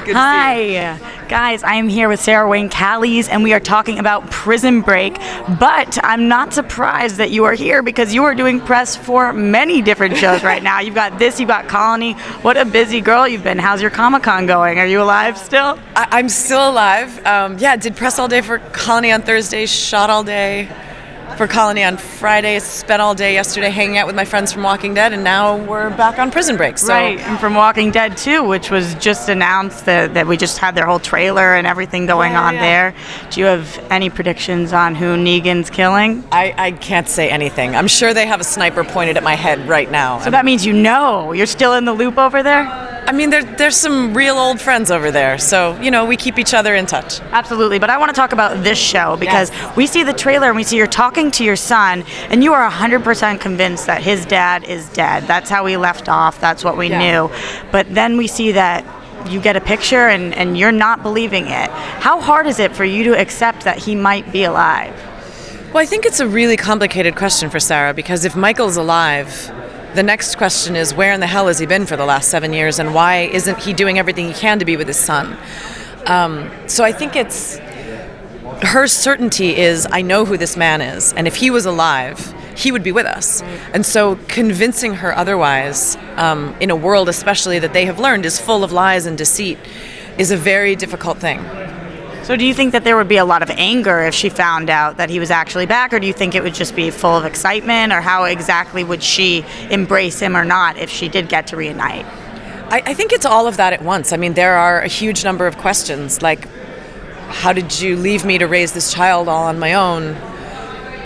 Good to see you. Hi, guys. I am here with Sarah Wayne Callies, and we are talking about Prison Break. But I'm not surprised that you are here because you are doing press for many different shows right now. You've got this, you've got Colony. What a busy girl you've been. How's your Comic-Con going? Are you alive still? I'm still alive. Did press all day for Colony on Thursday, shot all day for Colony on Friday, spent all day yesterday hanging out with my friends from Walking Dead, and now we're back on Prison Break. So. Right, and from Walking Dead too, which was just announced that we just had their whole trailer and everything going on there. Do you have any predictions on who Negan's killing? I can't say anything. I'm sure they have a sniper pointed at my head right now. So that means you're still in the loop over there? I mean, there's some real old friends over there, so, we keep each other in touch. Absolutely, but I want to talk about this show because we see the trailer and we see you're talking to your son, and you are 100% convinced that his dad is dead. That's how we left off, that's what we knew. But then we see that you get a picture and you're not believing it. How hard is it for you to accept that he might be alive? Well, I think it's a really complicated question for Sarah, because if Michael's alive, the next question is, where in the hell has he been for the last 7 years, and why isn't he doing everything he can to be with his son? So I think her certainty is, I know who this man is, and if he was alive, he would be with us. And so convincing her otherwise, in a world especially that they have learned is full of lies and deceit, is a very difficult thing. So do you think that there would be a lot of anger if she found out that he was actually back, or do you think it would just be full of excitement, or how exactly would she embrace him or not if she did get to reunite? I think it's all of that at once. I mean, there are a huge number of questions, like, how did you leave me to raise this child all on my own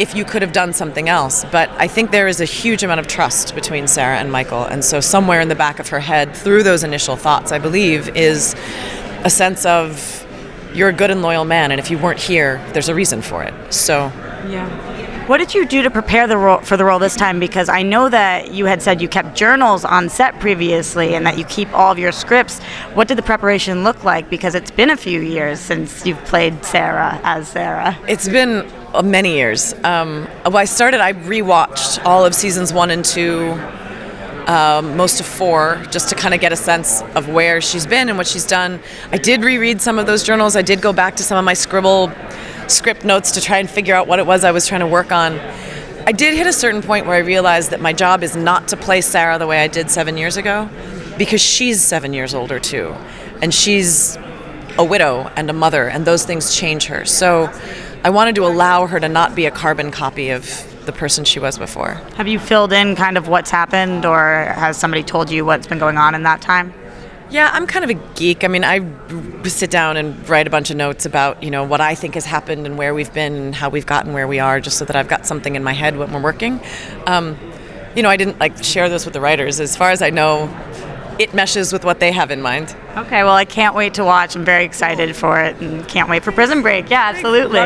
if you could have done something else? But I think there is a huge amount of trust between Sarah and Michael, and so somewhere in the back of her head, through those initial thoughts, I believe, is a sense of, you're a good and loyal man, and if you weren't here, there's a reason for it. So, What did you do to prepare for the role this time? Because I know that you had said you kept journals on set previously and that you keep all of your scripts. What did the preparation look like? Because it's been a few years since you've played Sarah as Sarah. It's been many years. I rewatched all of seasons 1 and 2, most of 4, just to kind of get a sense of where she's been and what she's done. I did reread some of those journals. I did go back to some of my script notes to try and figure out what it was I was trying to work on. I did hit a certain point where I realized that my job is not to play Sarah the way I did 7 years ago, because she's 7 years older too, and she's a widow and a mother, and those things change her. So I wanted to allow her to not be a carbon copy of the person she was before. Have you filled in kind of what's happened, or has somebody told you what's been going on in that time? Yeah, I'm kind of a geek. I mean, I sit down and write a bunch of notes about, what I think has happened and where we've been and how we've gotten where we are, just so that I've got something in my head when we're working. I didn't share this with the writers. As far as I know, it meshes with what they have in mind. Okay, well, I can't wait to watch. I'm very excited for it and can't wait for Prison Break. Yeah, absolutely.